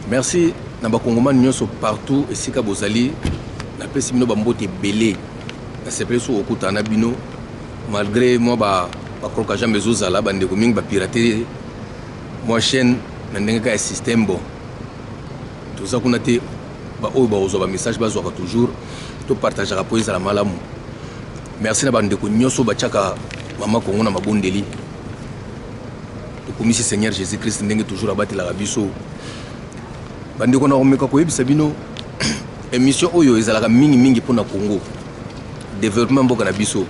Merci na bakongomani nyonso partout esika bozali na pesi bino bambote belé na sepele so okuta na bino malgré moi ba kroka jambe zozala bande ko mingi ba pirater moi chaîne na ndenge ka système bon tout ça qu'on a été ba oyo ba ozo ba message ba zo toujours to partager rapport za la malamu merci na bande ko nyonso ba chaka mama kongo na mabondeli to komisi Seigneur Jésus Christ ndenge toujours abati la biso bande ko na omeka ko yebisa bino émission oyo ezalaka mingi pona Congo développement mboka na biso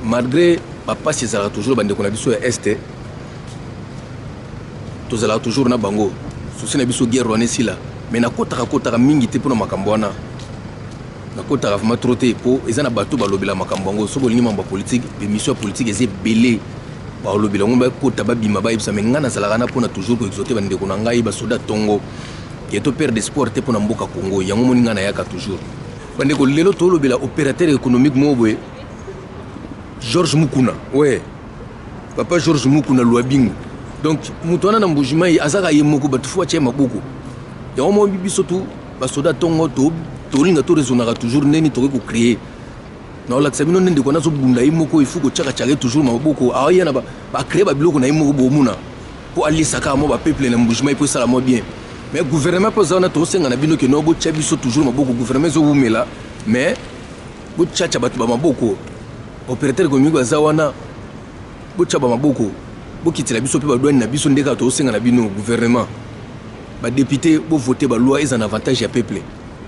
malgré papa si ezalaka toujours bande ko na biso ya est to zala toujours na bango souci na biso guerre wana sila mais na kotaka mingi te pona makambo wana na kotaka vraiment trop te po ezana bato balobela makambo ngo so bolingi mamba politique émission politique eze belé balobela ngo ba kota ba bima ba yebisa mais ngana zalaka na pona toujours ko exoter bande ko na ngai ba soda tongo qui est au père d'espoir te pona mboka Congo yango moni ngana yaka toujours bande ko lelo to lobela opérateur économique mobwe Georges Mukuna ouais papa Georges Mukuna Luabingu donc mutwana na mbujimai azaka yemoko batufu cha maboko yango mo bibiso tu ba soda tongo to tolinga to rezonaka toujours neni to ko créer na ola tsabino nende ko nazo bunda yemoko ifuko chaka toujours maboko ayana ba créer ba biloko na yemoko bomuna po alisaka mo ba peuple na mbujimai po sala mo bien mais gouvernement po zana to senga na bino ke no bo chabiso toujours maboko gouvernement zo bumela mais bo chacha batu ba maboko opérateur économique bazawana bo chaba maboko bo kitila biso pe ba douane na biso ndeka to senga na bino gouvernement ba député bo voter ba loi est en avantage ya peuple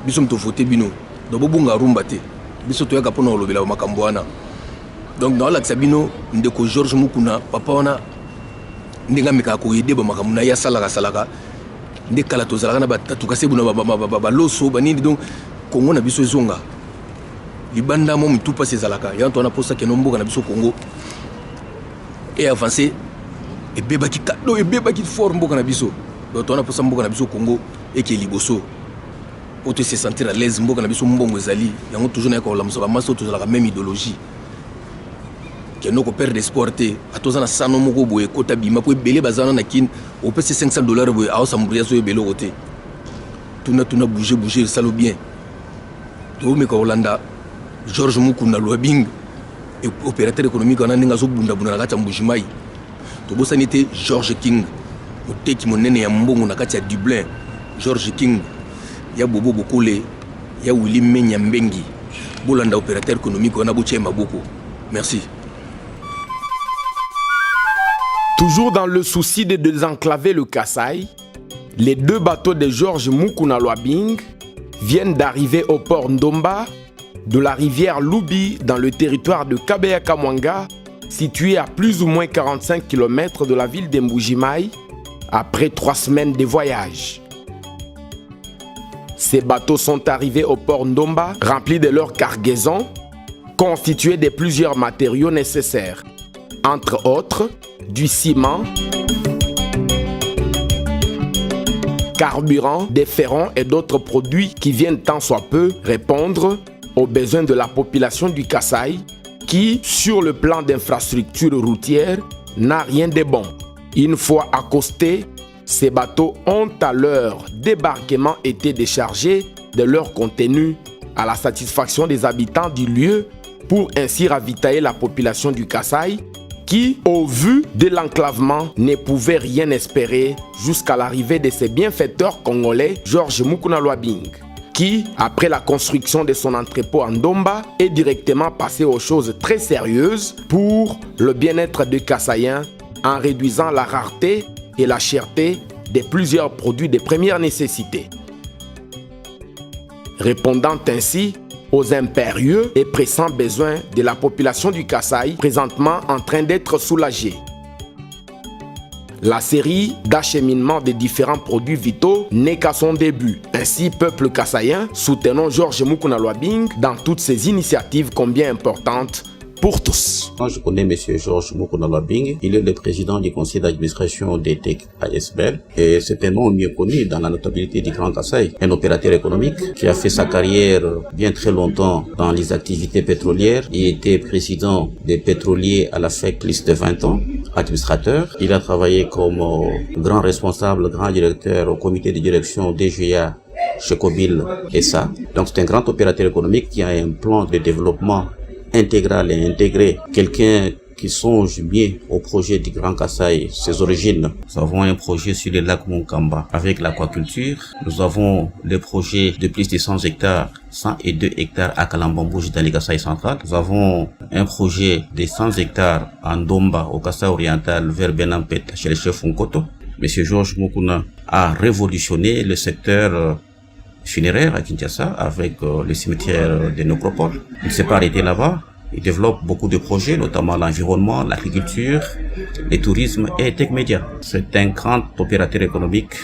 biso mto voter bino do bo bunga rumba te biso to yaka pona olobela makambo wana donc na la tsabino ndeko Georges Mukuna papa wana ndenga meka ko yede ba makambo na ya salaka ndekala to zalaka na batatu kasebuna ba loso ba nini donc Congo na biso ezonga libanda mo mtu pas ezalaka ya to na posa ke nomboka na biso Congo et avancer et bebaki kado et bebaki fort mboka na biso donc on a posa mboka na biso Congo et ke liboso pour te se sentir à l'aise mboka na biso mbongo ezali yango toujours na ko la muso ba maso to la même idéologie que no ko perdre espoir te atoza na sano moko boye kota bima po belé bazana na kin au pc $500 boye a sa mbria so belé côté tuna bouger salo bien to me ko Holanda Georges Mukuna Luabing et opérateur économique on a ninga so bunda na kata mbujimai to bosanité Georges King moteki monene ya mbongo na kati ya Dublin Georges King ya bobo bokole ya Willy Menya Mbengi bolanda opérateur économique on a boche maboko merci. Toujours dans le souci de désenclaver le Kasaï, les deux bateaux de Georges Mukuna Luabing viennent d'arriver au port Ndomba de la rivière Lubi dans le territoire de Kabeya-Kamwanga, situé à plus ou moins 45 km de la ville de Mbujimai, après 3 semaines de voyage. Ces bateaux sont arrivés au port Ndomba remplis de leur cargaison, constitués de plusieurs matériaux nécessaires, entre autres du ciment, carburant, des ferrons et d'autres produits qui viennent tant soit peu répondre aux besoins de la population du Kasaï qui, sur le plan d'infrastructure routière, n'a rien de bon. Une fois accostés, ces bateaux ont à leur débarquement été déchargés de leur contenu à la satisfaction des habitants du lieu pour ainsi ravitailler la population du Kasaï qui, au vu de l'enclavement, ne pouvait rien espérer jusqu'à l'arrivée de ces bienfaiteurs congolais Georges Mukuna Luabing, qui, après la construction de son entrepôt en Ndomba, est directement passé aux choses très sérieuses pour le bien-être des Kasaïens en réduisant la rareté et la cherté de plusieurs produits de première nécessité. Répondant ainsi aux impérieux et pressants besoins de la population du Kasaï, présentement en train d'être soulagée. La série d'acheminement des différents produits vitaux n'est qu'à son début. Ainsi, peuple kassaïen, soutenons Georges Mukuna Luabing dans toutes ses initiatives combien importantes pour tous. Moi, je connais M. Georges Mukuna Lwabing. Il est le président du conseil d'administration d'ETEC ASBL et c'est un nom mieux connu dans la notabilité du Grand Kasaï. Un opérateur économique qui a fait sa carrière bien très longtemps dans les activités pétrolières. Il était président des pétroliers à la FEC plus de 20 ans, administrateur. Il a travaillé comme grand responsable, grand directeur au comité de direction DGA chez Cobil et ça. Donc c'est un grand opérateur économique qui a un plan de développement intégral et intégré. Quelqu'un qui songe bien au projet du Grand Kasaï, ses origines. Nous avons un projet sur le lac Monkamba avec l'aquaculture. Nous avons le projet de plus de 100 hectares, 102 hectares à Kalambambouji dans le Kasaï central. Nous avons un projet de 100 hectares en Domba au Kasaï oriental vers Benampet chez le chef Nkoto. Monsieur Georges Mukuna a révolutionné le secteur funéraire à Kinshasa avec le cimetière de Nécropole. Il ne s'est pas arrêté là-bas. Il développe beaucoup de projets, notamment l'environnement, l'agriculture, le tourisme et Tech Media. C'est un grand opérateur économique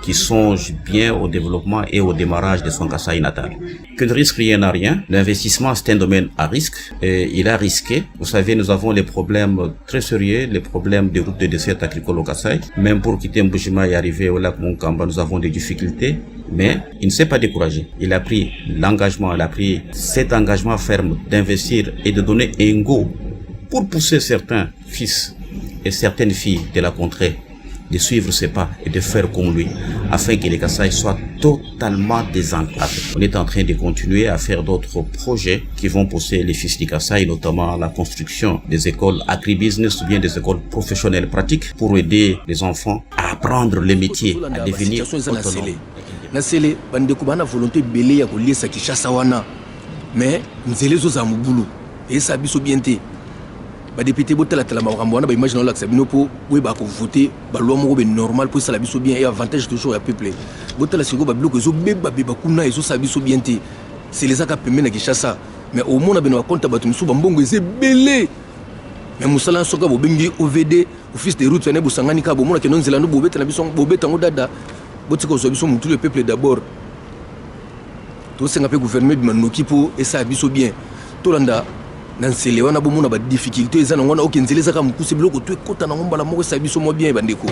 qui songe bien au développement et au démarrage de son Kasaï natal. Que ne risque rien à rien. L'investissement, c'est un domaine à risque. Et il a risqué. Vous savez, nous avons les problèmes très sérieux, les problèmes de route de dessert agricole au Kasaï. Même pour quitter Mbushima et arriver au lac Monkamba, nous avons des difficultés. Mais il ne s'est pas découragé. Il a pris l'engagement, il a pris cet engagement ferme d'investir et de donner un go pour pousser certains fils et certaines filles de la contrée de suivre ses pas et de faire comme lui, afin que les Kasaï soient totalement désenclavés. On est en train de continuer à faire d'autres projets qui vont pousser les fils du Kasaï, notamment la construction des écoles agribusiness ou bien des écoles professionnelles pratiques pour aider les enfants à apprendre les métiers, à devenir autonomes. Nasele bandeko bana volonté belé ya koliesa Kinshasa wana mais nzele zo za mubulu et ça biso bien te ba député botala tala makambo wana ba imagine la sabino po we ba ko voter ba loi moko be normal pour ça la biso bien et avantage toujours ya peuple botala siko ba biloko zo beba beba kuna ezo sa biso bien te c'est les aka pembe na Kinshasa mais au monde beno compte ba tumisu ba mbongo eze belé mais musala soka bo bengi OVD office de route ne bo sangani ka bo mona ke non nzela no bo betala biso bo betango dada botiko zo biso mutu le peuple d'abord to senga pe gouvernement bi manoki po et ça biso bien to landa nan sele wana bo mona ba difficulté ezana ngona okenzele zaka mukuse biloko to ekota na ngombala moko ça biso mo bien bandeko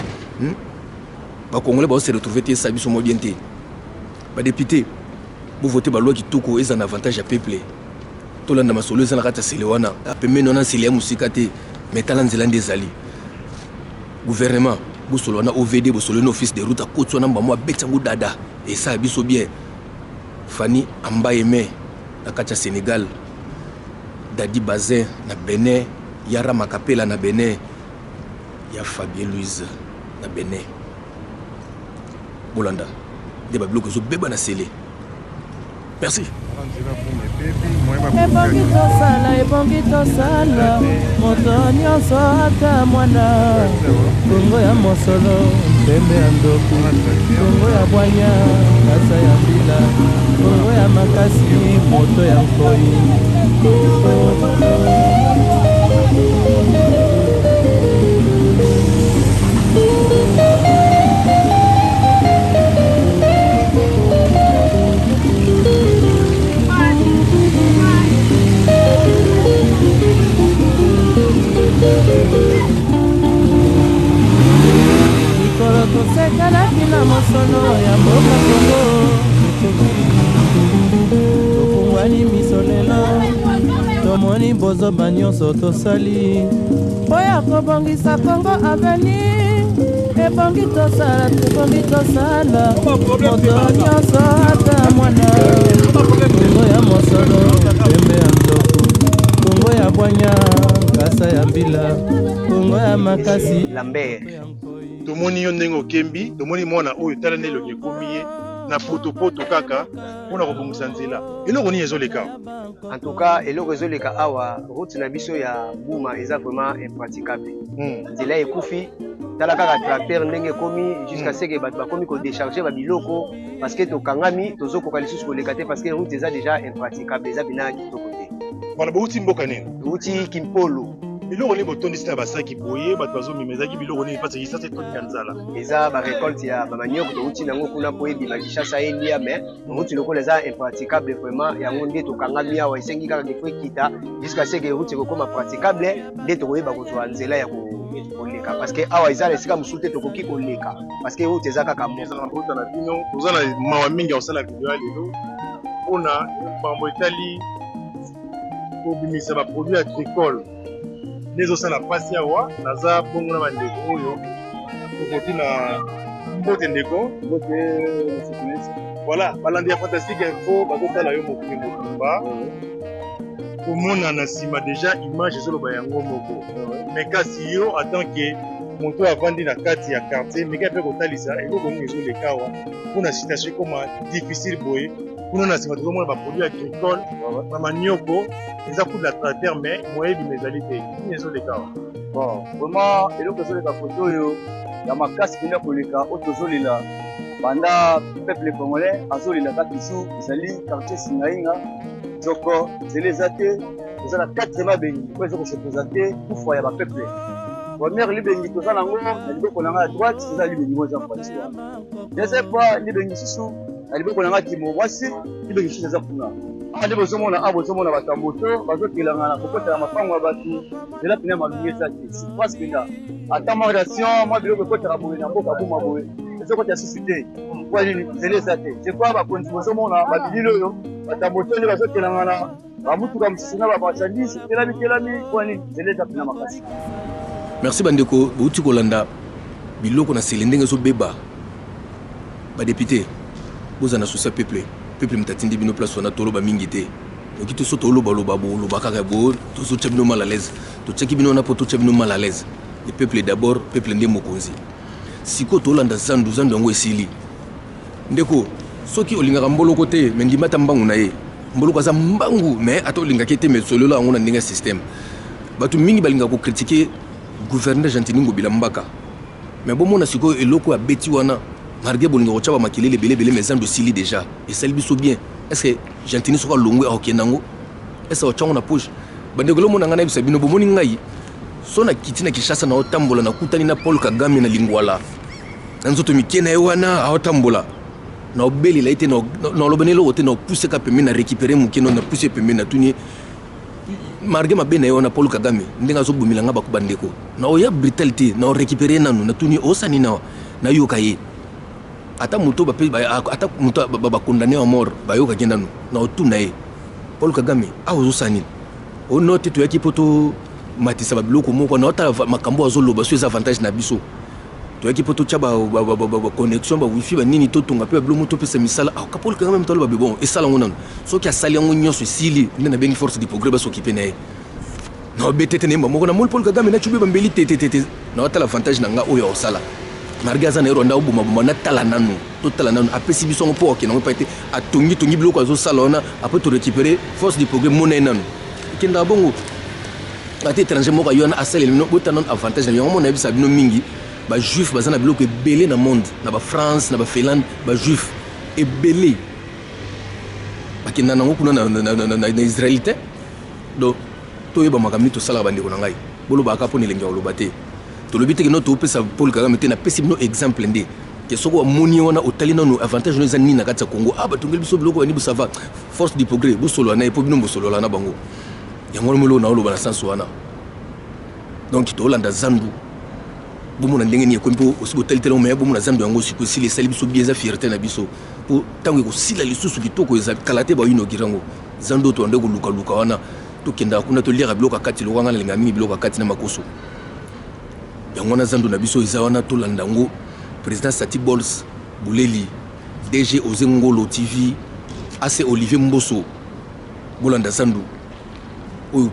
ba congolais ba se retrouver te ça biso mo bien te ba député bo voter ba loi kitoko ezana avantage ya peuple to landa masolo ezana kata sele wana apeme nona sele ya musika te metala nzela ndezali gouvernement bosolo na OVD bosolo na office de route à côté na mbamo betango dada et ça biso bien Fanny Amba Aimé na kacha Sénégal Dadi Bazin na Bénin Yara Makapela na Bénin ya Fabien Louise na Bénin Bolanda de ba bloco zo beba na sele merci. Ebongi tosala moto nyonso ata mwana kongo ya mosolo pembe ya ndoku kongo ya bwanya kasa ya mbila kongo ya makasi moto ya nkoi Mikolo tosekalaki na mosono ya mboka Kongo tofungwani miso lelo tomoni bozoba nyonso tosali mpo ya kobongisa Kongo avenir ebongi tosala moto nyonso ata mwana Kongo ya mosolo pembe ya ndoku Kongo ya bwanya kasa ya mbila Kongo ya makasi Lambert tomoni yo ndenge okembi tomoni mwana oyo tala nde elongi ekomi ye na potopoto kaka mpona kobongisa nzela eloko nini ezoleka en tout cas eloko ezoleka awa route na biso ya Buma eza vraiment impraticable nzela ekufi tala kaka tracteur ndenge ekomi jusqu'à ce que bato bakomi kodécharger babiloko parce que tokangami tozokoka lisusu koleka te parce que route eza déjà impraticable eza bina kitoko te wana bouti mboka nini bouti Kimpolo eloko nini botondisi na basaki boye bato bazomimezaki biloko nini mpasi kisasa etondi na nzala eza barécolte ya bamanioko touti nango kuna po ebima kishasa elia mais route lokola eza impraticable vraiment yango nde tokangami awa esengi kaka kefo ekita jusqu'à ce que route ekokoma praticable nde tokoyeba kozwa nzela ya koleka parce que awa eza na esika mosusu te tokoki koleka parce que route eza kaka mota na bino toza na mawa mingi ya kosala video ya lelo mpona mambo etali kobimisa baproduit agricole nezosala mpasi awa naza bongo na bandeko oyo tokoti na mbote ndeko voilà balandi ya fantastique info bazotala yo mokili mokumba komona na nsima deja image ezoloba yango moko mais kasi yo en tant que moto avandi na kati ya quartier meka mpe kotalisa eloko nini ezoleka awa mpona situation ekoma difficile boye kuna na nsima tozomona baproduit agricole bamanioko eza coup de la tracteur mais moyebi ezali te nini ezoleka awa bon vraiment eloko ezoleka foto oyo ya makasi mpena koleka oyo tozolela banda peuple congolais azolela kaka bisu ezali quartier singainga joko nzela eza te toza na 4 mabengi po eza kosepresente kufa ya bapeuple première libengi toza nango na liboko na ngai ya droite eza libengi mo eza mpanzi wana deuxième fois libengi susu na liboko na ngai kimo mwasi libengi susu eza kuna nde bozomona a bozomona bato ya moto bazokelanga na kokotela mapango ya bato ela pena malungi eza te surprise pena ata mwa relation mwa biloko ekotela boye na mboka boma boye ezokotela susu te po nini nzela eza te sekwa bakonzi bozomona babilili oyo bato ya moto nde bazokelanga na bamutuka mosusu na bamarchandise kelami po nini nzela eza pena makasi. Merci bandeko bouti kolanda biloko na sele ndenge ezobeba badepute bozana susa peuple mtatindi bino place wana toloba mingi te oki toso tolobaloba boloba kaka bo tozotya bino mal à l'aise totyaki bino wana po totya bino mal à l'aise le peuple d'abord peuple nde mokonzi siko tolanda zandu yango esili ndeko soki olingaka mboloko te me ndimata mbangu na ye mboloko aza mbangu me ata olingaki te me solola yango na ndenge ya système bato mingi balingaka kokritike gouverneur Gentini Ngobila Mbaka mais bomona sikoyo eloko abeti wana marge bolinga kotyaba makelele belebele mais zandu esili déjà esali biso bien est-ce que Gentini soka longwe akokenda yango est-ce que otyango na poche bandeko lomona ngai nayebisa bino bomoni ngai so na kiti na Kinshasa na otambola nakutani na Paul Kagame na Lingwala na nzoto mike na ye wana aotambola na obelela ye te na olobani eloko te na opuse ka pembe na récupérer moke no na puse pembe na tuni marge mabe na ye wana Paul Kagame ndenge azobomela nga bakuba ndeko na oya brutalité na orécupérer nanu na tuni osani na yoka ye ata moto bakondane ya mort bayokaki nanu na otuna ye Paul Kagame awozosani ono te toyaki po to matisa babiloko moko na otala makambo azoloba so eza avantage na biso toyaki po totya baconnexion bawifi banini totonga mpe babilo moto opesa misala ka Paul Kagame moto aloba bon esala yango nanu soki asali yango nyonso esili nde nabengi force du progrès basokipe na ye na obete te nayemba moko na moli Paul Kagame natyubi bambeli te na otala avantage na nga oyo aosala marge aza na ye ronda obomaboma natala nanu totala nanu apesi biso yango mpo akenda yango pa ete atongi biloko azosala wana apres torécupérer force du progrès mona ye nanu ekendaka bongo ate étranger moko ayo wana asaleli bino bota nanu avantage na yango mona yebisa bino mingi bajuif baza na biloko ebele na monde na bafrance na bafinlande bajuif ebele bakenda nango kuna na israeli te donc toyeba makambo nini tosalaka bandeko na ngai bolobaka mpo na elengi ya koloba te tolobi teke no toopesa Paul Kagame te napesi bino exemple nde ke soko amoni wana otali nano avantage no eza nini na kati ya Congo batongeli biso biloko bani bosava force du progrès bosolola na ye mpo bino bosolola na bango yango wana moloko na oloba na sanso wana donc toolanda zandu bomona ndenge nini ekomi mpo osi botali tele omeya bomona zandu yango siko esili esali biso bien eza fierté na biso mpo ntango ekosila lisusu kitoko eza kala te bainogiri yango zandu oyo toande kolukaluka wana tokendaka kuna toliaka biloko akati lokanga nalinga mingi biloko akati na makoso yango wana zandu na biso eza wana tolanda yango président Sati Bols Bouleli DG Ozengolo TV AC Olivier Mboso bolanda zandu oyo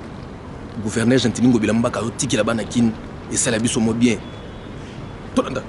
gouverneur Gentini Ngobila Mbaka otikela bana kini esala biso mo bien tolanda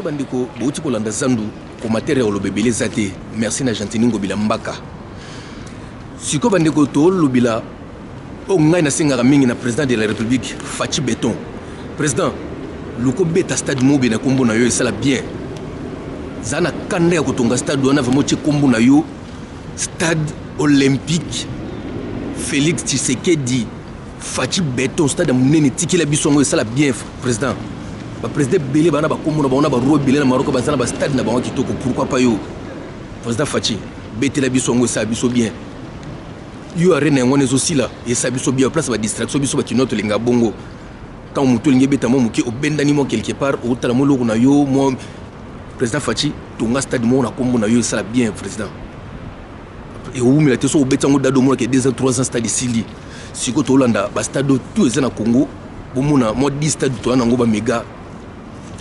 merci bandeko bouti kolanda zandu komatere olobebele eza te merci na gentini ngobila mbaka siko bandeko tolobila oyo ngai nasengaka mingi na président de la république Fachi Beton président lokobeta stade mobe na kombo na yo esala bien za na kanda ya kotonga stade wana vraimen otie kombo na yo stade olympique Félix Tshisekedi Fachi Beton stade ya monene tikela biso yango esala bien président baprésident ebele bana bakombo na bango na baroi ebele na maroko baza na bastade na bango kitoko pourquoi pas yo président Fachi betela biso yango esala biso bien yo arena yango wana ezosila esala biso bien place badistraction biso bakino tolinga bongo ntango moto olingi ebeta mwa moke obendani mwa quelque part otala mwa eloko na yo mwa président Fachi tonga stade moko na kombo na yo esala bien président eowumela te so obeti yango dado omonaka 2 ans 3 ans stade esili sikoyo tolanda bastade tout eza na Congo bomona mwa 10 stade toya nango bamega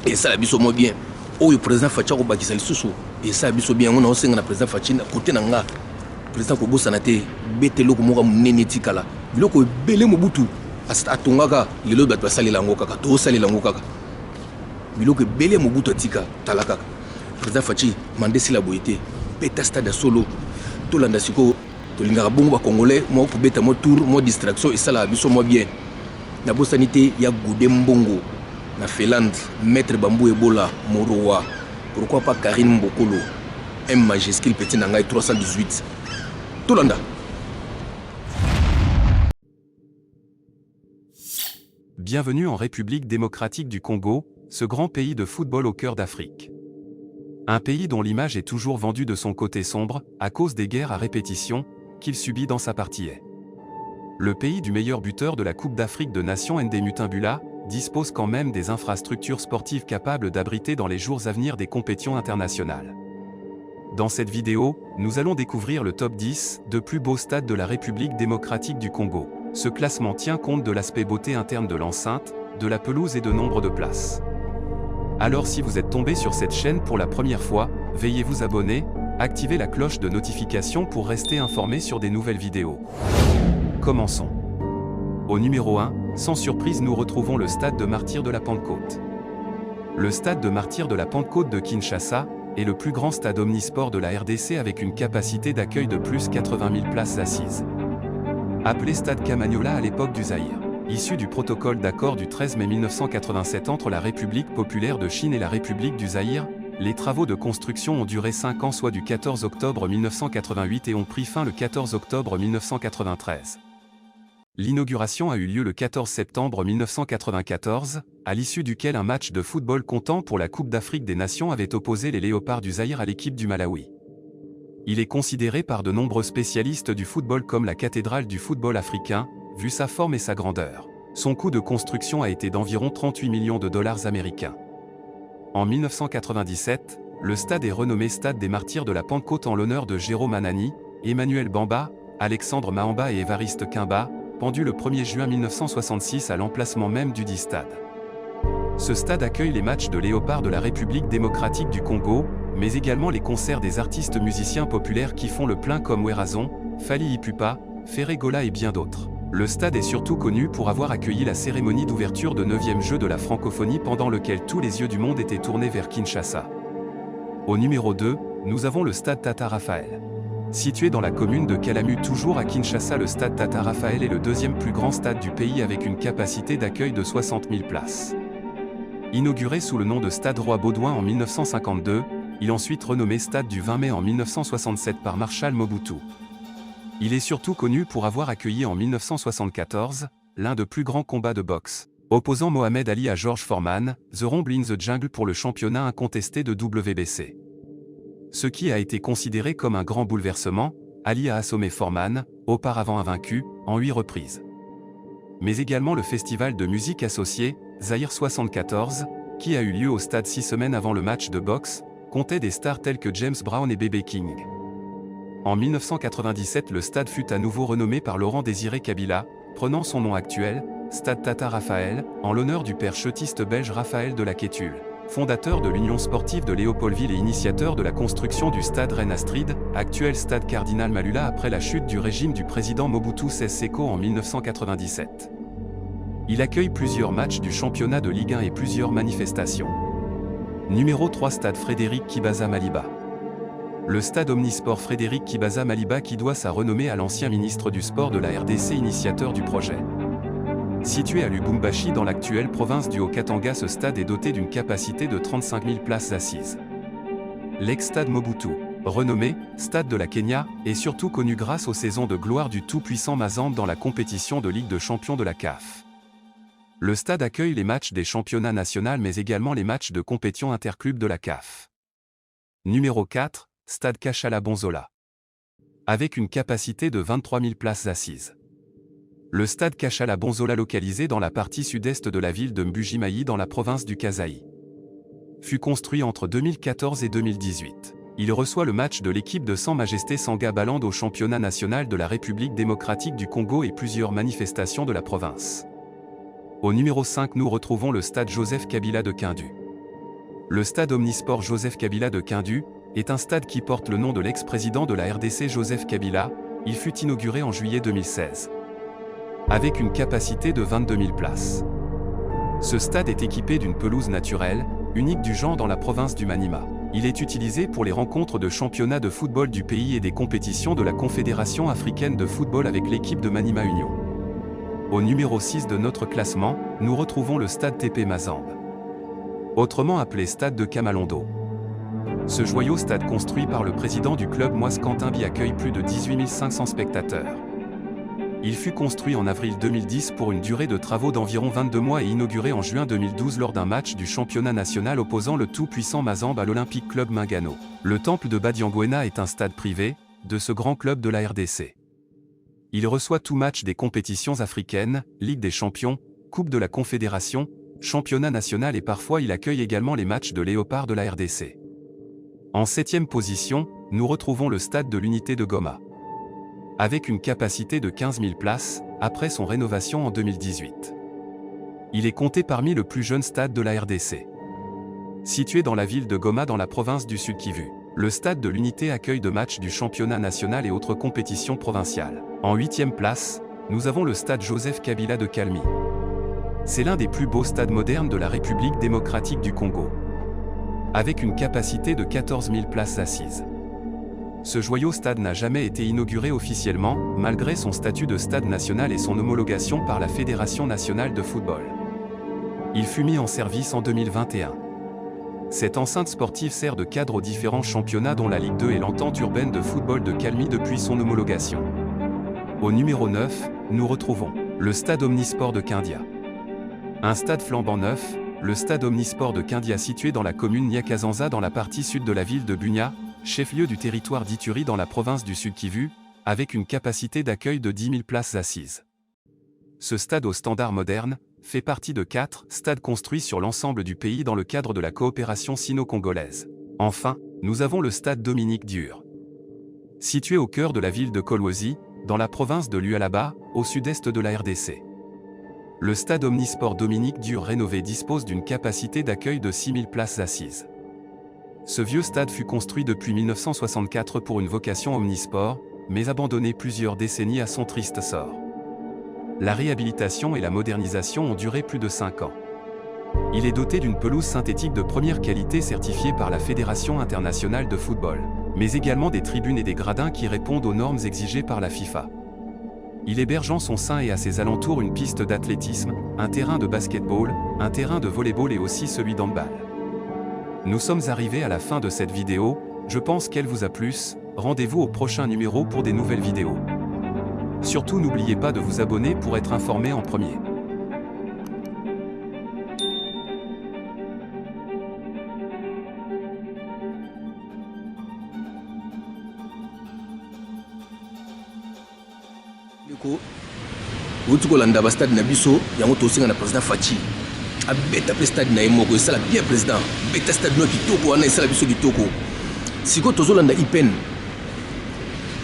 esala biso mwa bien oyo président Fachi akobakisa lisusu esala biso bien yango naosenga na président Fachi na kote na nga président kobosana te bete eloko moko monene etikala biloko ebele mobutu atongaka lelo bato basalela yango kaka tosalela yango kaka biloko ebele mobutu atika tala kaka président Fachi mande esila boye te beta stade ya solo tolanda sikoyo tolingaka bongo bacongolais mwa kobeta mwa tour mwa distraction esalaka biso mwa bien nabosani te ya Gode Mbongo na Finlande maître Bambou Ebola Morowa pourquoi pas Karine Mbokolo un majuscule petit na ngai 318 tolanda. Bienvenue en République démocratique du Congo, ce grand pays de football au cœur d'Afrique. Un pays dont l'image est toujours vendue de son côté sombre, à cause des guerres à répétition, qu'il subit dans sa partie est. Le pays du meilleur buteur de la Coupe d'Afrique de Nations Ndé Mutambula, dispose quand même des infrastructures sportives capables d'abriter dans les jours à venir des compétitions internationales. Dans cette vidéo, nous allons découvrir le top 10 de plus beaux stades de la République démocratique du Congo. Ce classement tient compte de l'aspect beauté interne de l'enceinte, de la pelouse et de nombre de places. Alors si vous êtes tombé sur cette chaîne pour la première fois, veuillez vous abonner, activer la cloche de notification pour rester informé sur des nouvelles vidéos. Commençons. Au numéro 1, sans surprise nous retrouvons le stade de Martyrs de la Pentecôte. Le stade de Martyrs de la Pentecôte de Kinshasa est le plus grand stade omnisport de la RDC avec une capacité d'accueil de plus 80 000 places assises. Appelé stade Kamanyola à l'époque du Zaïre. Issu du protocole d'accord du 13 mai 1987 entre la République populaire de Chine et la République du Zaïre, les travaux de construction ont duré 5 ans soit du 14 octobre 1988 et ont pris fin le 14 octobre 1993. L'inauguration a eu lieu le 14 septembre 1994, à l'issue duquel un match de football comptant pour la Coupe d'Afrique des Nations avait opposé les Léopards du Zaïre à l'équipe du Malawi. Il est considéré par de nombreux spécialistes du football comme la cathédrale du football africain, vu sa forme et sa grandeur. Son coût de construction a été d'environ 38 millions de dollars américains. En 1997, le stade est renommé Stade des Martyrs de la Pentecôte en l'honneur de Jérôme Anani, Emmanuel Bamba, Alexandre Mahamba et Évariste Kimba, pendu le 1er juin 1966 à l'emplacement même du dit stade. Ce stade accueille les matchs de Léopards de la République démocratique du Congo, mais également les concerts des artistes musiciens populaires qui font le plein comme Werazon, Fally Ipupa, Ferré Gola et bien d'autres. Le stade est surtout connu pour avoir accueilli la cérémonie d'ouverture de 9e jeu de la francophonie pendant lequel tous les yeux du monde étaient tournés vers Kinshasa. Au numéro 2, nous avons le stade Tata Raphaël. Situé dans la commune de Kalamu toujours à Kinshasa, le stade Tata Raphaël est le deuxième plus grand stade du pays avec une capacité d'accueil de 60 000 places. Inauguré sous le nom de Stade Roi Baudouin en 1952, il est ensuite renommé Stade du 20 mai en 1967 par Marshal Mobutu. Il est surtout connu pour avoir accueilli en 1974, l'un des plus grands combats de boxe, opposant Mohamed Ali à George Foreman, The Rumble in the Jungle pour le championnat incontesté de WBC. Ce qui a été considéré comme un grand bouleversement, Ali a assommé Foreman, auparavant invaincu, en 8 reprises. Mais également le festival de musique associé, Zaïre 74, qui a eu lieu au stade 6 semaines avant le match de boxe, comptait des stars telles que James Brown et B.B. King. En 1997, le stade fut à nouveau renommé par Laurent Désiré Kabila, prenant son nom actuel, Stade Tata Raphaël, en l'honneur du père chutiste belge Raphaël de la Quétule, fondateur de l'Union sportive de Léopoldville et initiateur de la construction du stade Reine Astrid, actuel stade Cardinal Malula après la chute du régime du président Mobutu Sese Seko en 1997. Il accueille plusieurs matchs du championnat de Ligue 1 et plusieurs manifestations. Numéro 3 Stade Frédéric Kibaza Maliba. Le stade omnisport Frédéric Kibaza Maliba qui doit sa renommée à l'ancien ministre du Sport de la RDC initiateur du projet. Situé à Lubumbashi dans l'actuelle province du Haut-Katanga, ce stade est doté d'une capacité de 35 000 places assises. L'ex-stade Mobutu, renommé Stade de la Kenya, est surtout connu grâce aux saisons de gloire du tout-puissant Mazembe dans la compétition de Ligue de champions de la CAF. Le stade accueille les matchs des championnats nationaux mais également les matchs de compétition interclubs de la CAF. Numéro 4, Stade Kachala Bonzola. Avec une capacité de 23 000 places assises. Le stade Kachala Bonzola, localisé dans la partie sud-est de la ville de Mbujimayi dans la province du Kasaï, fut construit entre 2014 et 2018. Il reçoit le match de l'équipe de Sa Majesté Sanga Balande au championnat national de la République démocratique du Congo et plusieurs manifestations de la province. Au numéro 5, nous retrouvons le stade Joseph Kabila de Kindu. Le stade omnisport Joseph Kabila de Kindu est un stade qui porte le nom de l'ex-président de la RDC Joseph Kabila. Il fut inauguré en juillet 2016. Avec une capacité de 22 000 places. Ce stade est équipé d'une pelouse naturelle, unique du genre dans la province du Maniema. Il est utilisé pour les rencontres de championnats de football du pays et des compétitions de la Confédération africaine de football avec l'équipe de Maniema Union. Au numéro 6 de notre classement, nous retrouvons le stade TP Mazembe. Autrement appelé stade de Kamalondo. Ce joyau stade construit par le président du club Moise Kantimbi accueille plus de 18 500 spectateurs. Il fut construit en avril 2010 pour une durée de travaux d'environ 22 mois et inauguré en juin 2012 lors d'un match du championnat national opposant le tout-puissant Mazembe à l'Olympique Club Mingano. Le temple de Badiangwena est un stade privé de ce grand club de la RDC. Il reçoit tout match des compétitions africaines, Ligue des champions, Coupe de la Confédération, championnat national et parfois il accueille également les matchs de Léopard de la RDC. En 7e position, nous retrouvons le stade de l'Unité de Goma. Avec une capacité de 15 000 places, après son rénovation en 2018. Il est compté parmi le plus jeune stade de la RDC. Situé dans la ville de Goma dans la province du Sud Kivu, le stade de l'Unité accueille de matchs du championnat national et autres compétitions provinciales. En 8e place, nous avons le stade Joseph Kabila de Kalmi. C'est l'un des plus beaux stades modernes de la République démocratique du Congo. Avec une capacité de 14 000 places assises. Ce joyau stade n'a jamais été inauguré officiellement, malgré son statut de stade national et son homologation par la Fédération nationale de football. Il fut mis en service en 2021. Cette enceinte sportive sert de cadre aux différents championnats dont la Ligue 2 et l'entente urbaine de football de Kalmi depuis son homologation. Au numéro 9, nous retrouvons le stade omnisport de Kindia. Un stade flambant neuf, le stade omnisport de Kindia situé dans la commune Nyakazanza dans la partie sud de la ville de Bunia, chef-lieu du territoire d'Ituri dans la province du Sud Kivu, avec une capacité d'accueil de 10 000 places assises. Ce stade au standard moderne fait partie de 4 stades construits sur l'ensemble du pays dans le cadre de la coopération sino-congolaise. Enfin, nous avons le stade Dominique Dur. Situé au cœur de la ville de Kolwezi, dans la province de Lualaba, au sud-est de la RDC. Le stade omnisport Dominique Dur rénové dispose d'une capacité d'accueil de 6 000 places assises. Ce vieux stade fut construit depuis 1964 pour une vocation omnisport, mais abandonné plusieurs décennies à son triste sort. La réhabilitation et la modernisation ont duré plus de 5 ans. Il est doté d'une pelouse synthétique de première qualité certifiée par la Fédération internationale de football, mais également des tribunes et des gradins qui répondent aux normes exigées par la FIFA. Il héberge en son sein et à ses alentours une piste d'athlétisme, un terrain de basketball, un terrain de volleyball et aussi celui d'handball. Nous sommes arrivés à la fin de cette vidéo, je pense qu'elle vous a plu, rendez-vous au prochain numéro pour des nouvelles vidéos. Surtout n'oubliez pas de vous abonner pour être informé en premier. Outi kolanda ba stade na biso yango tosinga na président Fachi abeta pe stade na yemoko esala bien président beta stade no kitoko wana esala biso kitoko siko tozolanda IPN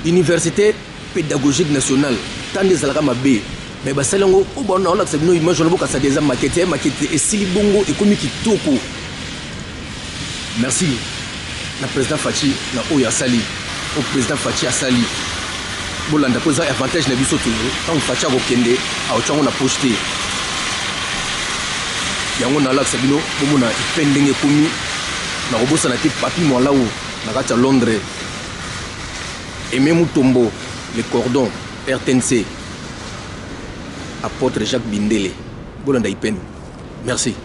Université pédagogique nationale tande ezalaka mabe mais basali yango obona ona kasabino image na boka sa déjà maquette esili bongo ekomi kitoko. Merci na président Fachi na oya sali au président Fachi asali bolanda koza avantage na biso toujours tant Fachi akokende aochango na poste yango na laksa bino bomona ipendenge komi na robosa na te Papi Mwalaou na kati ya Londres. Aimé Mutombo, le cordon RTNC. Apôtre Jacques Bindele. Bolanda Ipen. Merci.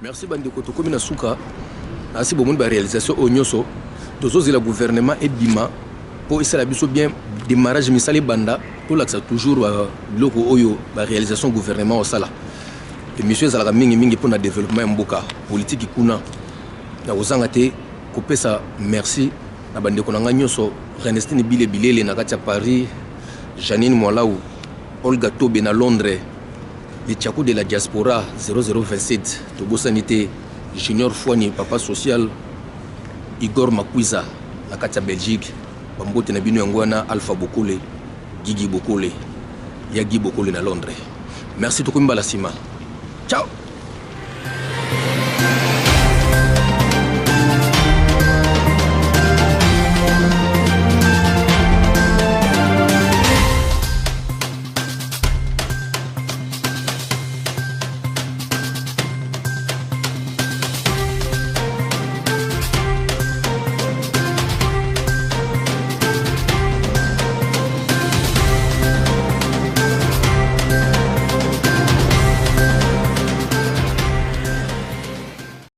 Merci bandeko tokomi na suka asi bomoni ba réalisation onyoso tozo la gouvernement et bima pour essayer la biso bien démarrage misali banda tolakisa toujours biloko oyo réalisation gouvernement osala émission ezalaka mingi mpona développement ya mboka politique kuna na kozanga te kopesa merci na bandeko na nga nyonso Ernestine Bilele na kati ya Paris, Janine Mwalau, Olga Tobe na Londres, les Tchako de la diaspora 0027 tobosani te Junior Fouani papa social, Igor Makwiza na kati ya Belgique, bambote na bino yango wana Alpha Bokole, Gigi Bokole, Yagi Bokole na Londres. Merci tokomi bala sima.